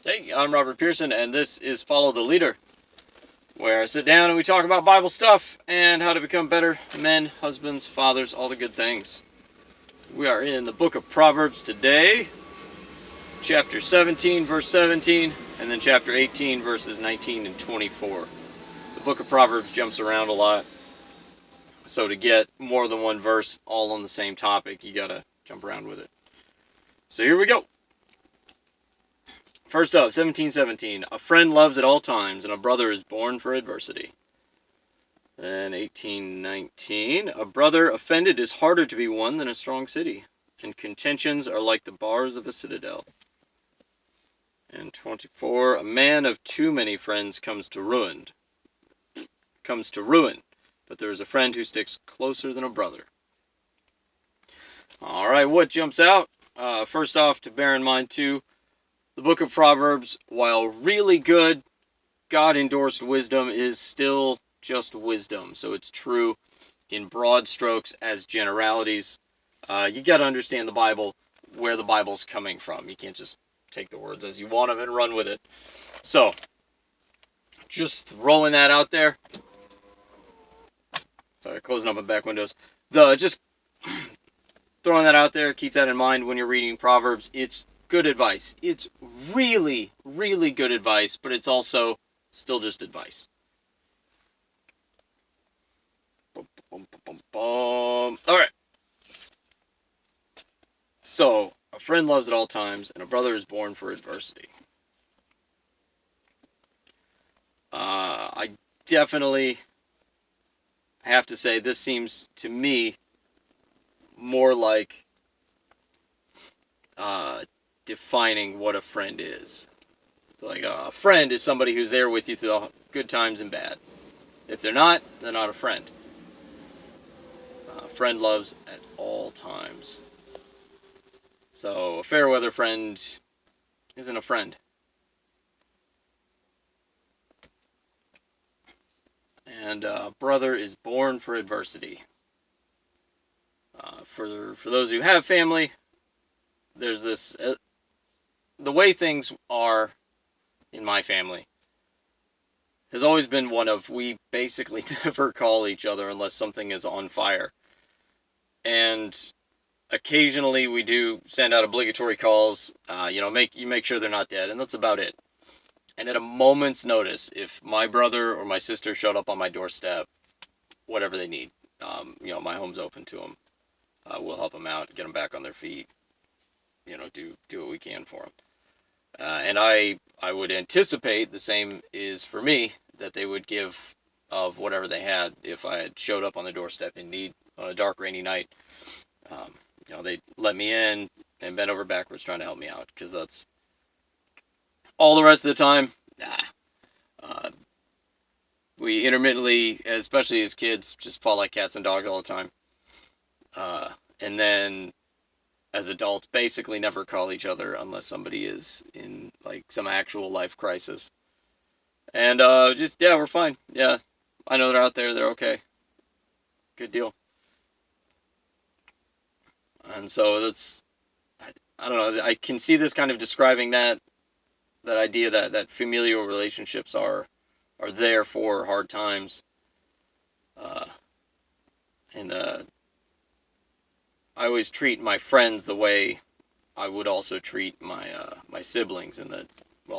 Hey, I'm Robert Pearson, and this is Follow the Leader, where I sit down and we talk about Bible stuff and how to become better men, husbands, fathers, all the good things. We are in the book of Proverbs today, chapter 17, verse 17, and then chapter 18, verses 19 and 24. The book of Proverbs jumps around a lot, so to get more than one verse all on the same topic, you gotta jump around with it. So here we go. First up, 17:17. A friend loves at all times, and a brother is born for adversity. Then 18:19. A brother offended is harder to be won than a strong city, and contentions are like the bars of a citadel. And 24. A man of too many friends comes to ruin, but there is a friend who sticks closer than a brother. All right, what jumps out? First off, to bear in mind too, the book of Proverbs, while really good, God-endorsed wisdom is still just wisdom. So it's true in broad strokes as generalities. You got to understand the Bible, where the Bible's coming from. You can't just take the words as you want them and run with it. So, just throwing that out there. Sorry, closing up my back windows. Just throwing that out there. Keep that in mind when you're reading Proverbs. It's good advice. It's really, really good advice, but it's also still just advice. All right. So, a friend loves at all times, and a brother is born for adversity. I definitely have to say this seems to me more like defining what a friend is. Like a friend is somebody who's there with you through the good times and bad. If they're not a friend. A friend loves at all times. So a fair weather friend isn't a friend. And brother is born for adversity. For those who have family, there's this. The way things are in my family has always been one of we basically never call each other unless something is on fire. And occasionally we do send out obligatory calls, make sure they're not dead, and that's about it. And at a moment's notice, if my brother or my sister showed up on my doorstep, whatever they need, my home's open to them. We'll help them out, get them back on their feet, do what we can for them. And I would anticipate the same is for me, that they would give of whatever they had if I had showed up on the doorstep in need on a dark, rainy night. They'd let me in and bend over backwards trying to help me out, because that's all the rest of the time. We intermittently, especially as kids, just fall like cats and dogs all the time. And then as adults, basically never call each other unless somebody is in like some actual life crisis. And we're fine. Yeah, I know they're out there. They're okay. Good deal. And so that's, I don't know. I can see this kind of describing that idea that familial relationships are there for hard times. And I always treat my friends the way I would also treat my siblings.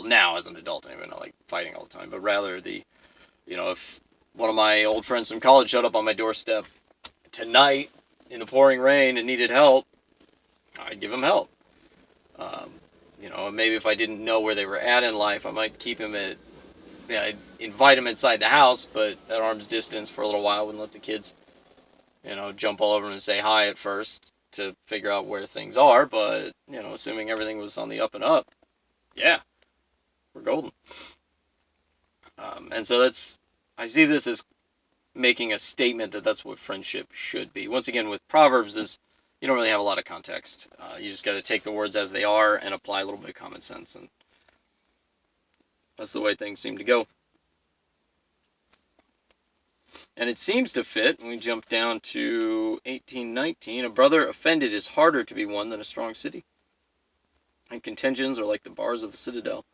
Now as an adult, I'm not like fighting all the time, but rather if one of my old friends from college showed up on my doorstep tonight in the pouring rain and needed help, I'd give him help. Maybe if I didn't know where they were at in life, I might keep him I'd invite him inside the house, but at arm's distance for a little while. Wouldn't let the kids, jump all over him and say hi at first to figure out where things are. But, assuming everything was on the up and up, yeah, we're golden. And so I see this as making a statement that that's what friendship should be. Once again, with Proverbs, you don't really have a lot of context. You just got to take the words as they are and apply a little bit of common sense. And that's the way things seem to go. And it seems to fit. When we jump down to 18:19, a brother offended is harder to be won than a strong city, and contentions are like the bars of a citadel.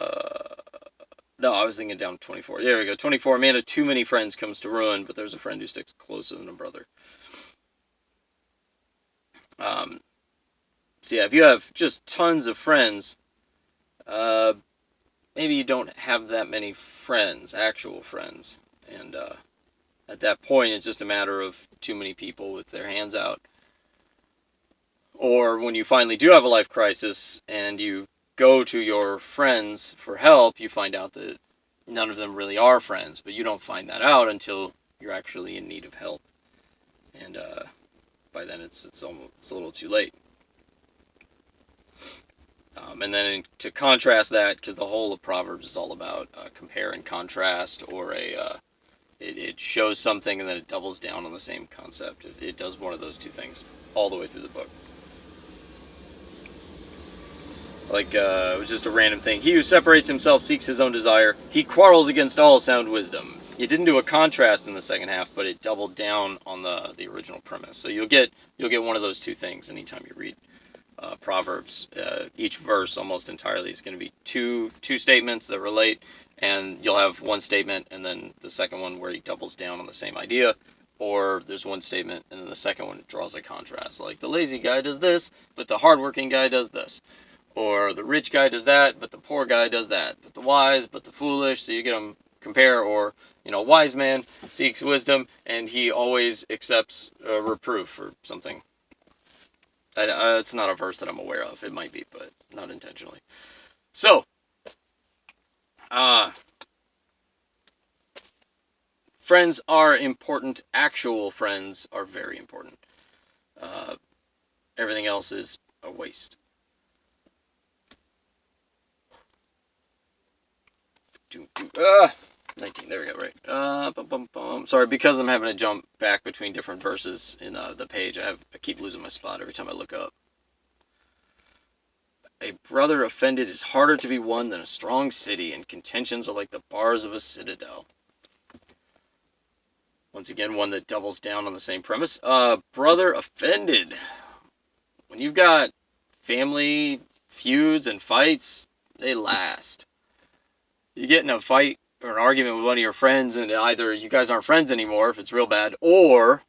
No, I was thinking down 24. There we go. 24. A man of too many friends comes to ruin, but there's a friend who sticks closer than a brother. So yeah, if you have just tons of friends, maybe you don't have that many friends, actual friends. And at that point, it's just a matter of too many people with their hands out. Or when you finally do have a life crisis and you go to your friends for help, you find out that none of them really are friends, but you don't find that out until you're actually in need of help. And by then it's a little too late. And then to contrast that, because the whole of Proverbs is all about compare and contrast, or it shows something and then it doubles down on the same concept. It does one of those two things all the way through the book. Like, it was just a random thing. He who separates himself seeks his own desire. He quarrels against all sound wisdom. It didn't do a contrast in the second half, but it doubled down on the original premise. So you'll get one of those two things anytime you read Proverbs. Each verse almost entirely is going to be two statements that relate, and you'll have one statement and then the second one where he doubles down on the same idea, or there's one statement and then the second one draws a contrast. Like, the lazy guy does this, but the hardworking guy does this. Or the rich guy does that, but the poor guy does that. But the wise, but the foolish. So you get them compare. Or, wise man seeks wisdom, and he always accepts reproof or something. It's not a verse that I'm aware of. It might be, but not intentionally. So, friends are important. Actual friends are very important. Everything else is a waste. 19, there we go, right. Sorry, because I'm having to jump back between different verses in the page, I keep losing my spot every time I look up. A brother offended is harder to be won than a strong city, and contentions are like the bars of a citadel. Once again, one that doubles down on the same premise. Brother offended. When you've got family feuds and fights, they last. You get in a fight or an argument with one of your friends, and either you guys aren't friends anymore if it's real bad, or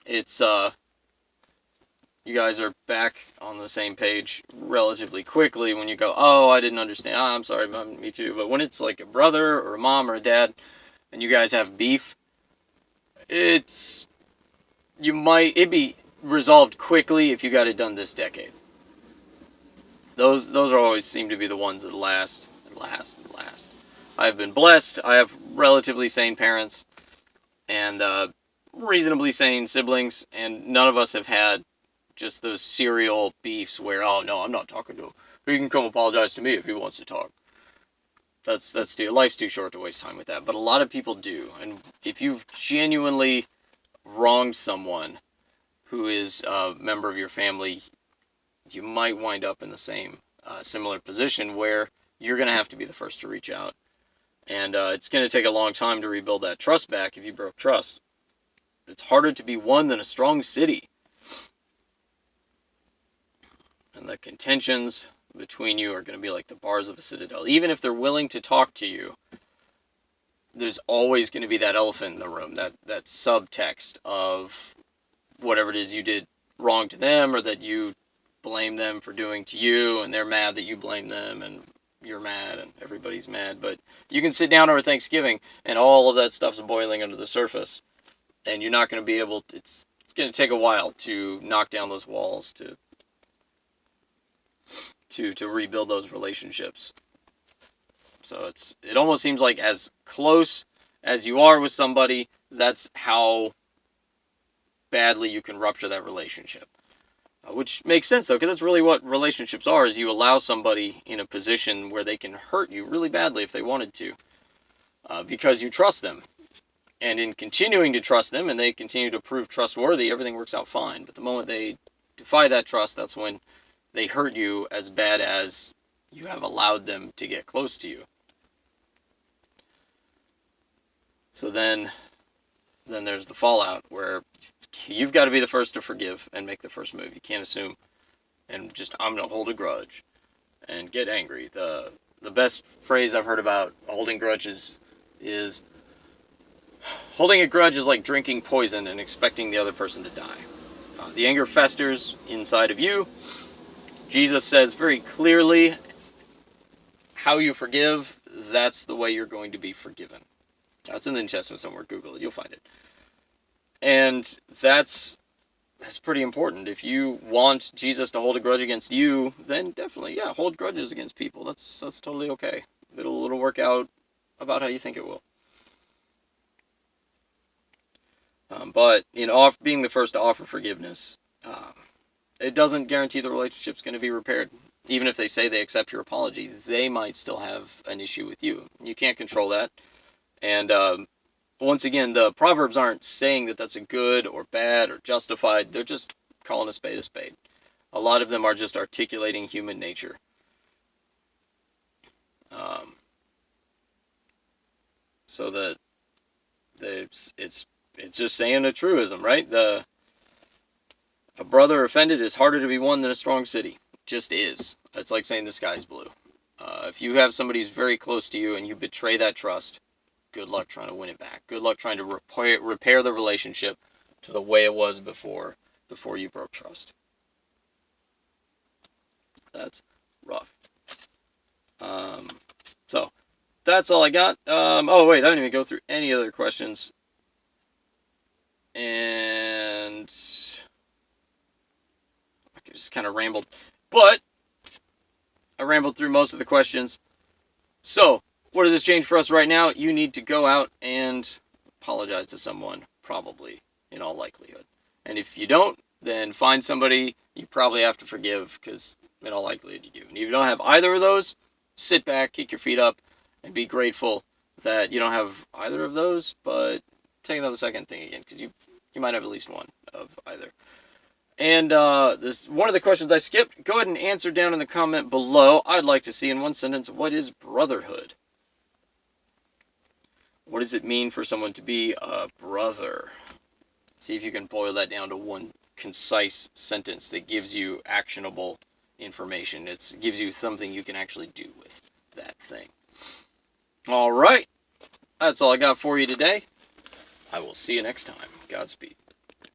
it's you guys are back on the same page relatively quickly when you go, oh, I didn't understand. Oh, I'm sorry, me too. But when it's like a brother or a mom or a dad, and you guys have beef, it'd be resolved quickly if you got it done this decade. Those always seem to be the ones that last and last and last. I've been blessed. I have relatively sane parents and reasonably sane siblings, and none of us have had just those serial beefs where, oh no, I'm not talking to him. He can come apologize to me if he wants to talk. Life's too short to waste time with that. But a lot of people do, and if you've genuinely wronged someone who is a member of your family, you might wind up in the same similar position where you're going to have to be the first to reach out. And it's going to take a long time to rebuild that trust back if you broke trust. It's harder to be won than a strong city. And the contentions between you are going to be like the bars of a citadel. Even if they're willing to talk to you, there's always going to be that elephant in the room, that subtext of whatever it is you did wrong to them, or that you blame them for doing to you, and they're mad that you blame them, and you're mad, and everybody's mad. But you can sit down over Thanksgiving, and all of that stuff's boiling under the surface, and you're not going to be able to, it's going to take a while to knock down those walls, to rebuild those relationships. So it almost seems like as close as you are with somebody, that's how badly you can rupture that relationship. Which makes sense, though, because that's really what relationships are, is you allow somebody in a position where they can hurt you really badly if they wanted to, because you trust them. And in continuing to trust them, and they continue to prove trustworthy, everything works out fine. But the moment they defy that trust, that's when they hurt you as bad as you have allowed them to get close to you. So then there's the fallout, where you've got to be the first to forgive and make the first move. You can't assume and just, I'm going to hold a grudge and get angry. The the best phrase I've heard about holding grudges is holding a grudge is like drinking poison and expecting the other person to die. The anger festers inside of you. Jesus says very clearly, how you forgive, that's the way you're going to be forgiven. That's in the New Testament somewhere. Google it. You'll find it. And that's pretty important. If you want Jesus to hold a grudge against you, then definitely, yeah, hold grudges against people. That's totally okay. It'll work out about how you think it will. But being the first to offer forgiveness, it doesn't guarantee the relationship's going to be repaired. Even if they say they accept your apology, they might still have an issue with you. You can't control that. And once again, the Proverbs aren't saying that that's a good or bad or justified. They're just calling a spade a spade. A lot of them are just articulating human nature. So that it's just saying a truism, right? A brother offended is harder to be won than a strong city. It just is. It's like saying the sky's blue. If you have somebody who's very close to you and you betray that trust, good luck trying to win it back. Good luck trying to repair the relationship to the way it was before you broke trust. That's rough. So that's all I got. Oh wait, I didn't even go through any other questions. And I just kind of rambled. But I rambled through most of the questions. So, what does this change for us right now? You need to go out and apologize to someone, probably, in all likelihood. And if you don't, then find somebody you probably have to forgive, because in all likelihood you do. And if you don't have either of those, sit back, kick your feet up, and be grateful that you don't have either of those, but take another second thing again, because you might have at least one of either. And this one of the questions I skipped, go ahead and answer down in the comment below. I'd like to see in one sentence, what is brotherhood? What does it mean for someone to be a brother? See if you can boil that down to one concise sentence that gives you actionable information. It gives you something you can actually do with that thing. All right. That's all I got for you today. I will see you next time. Godspeed.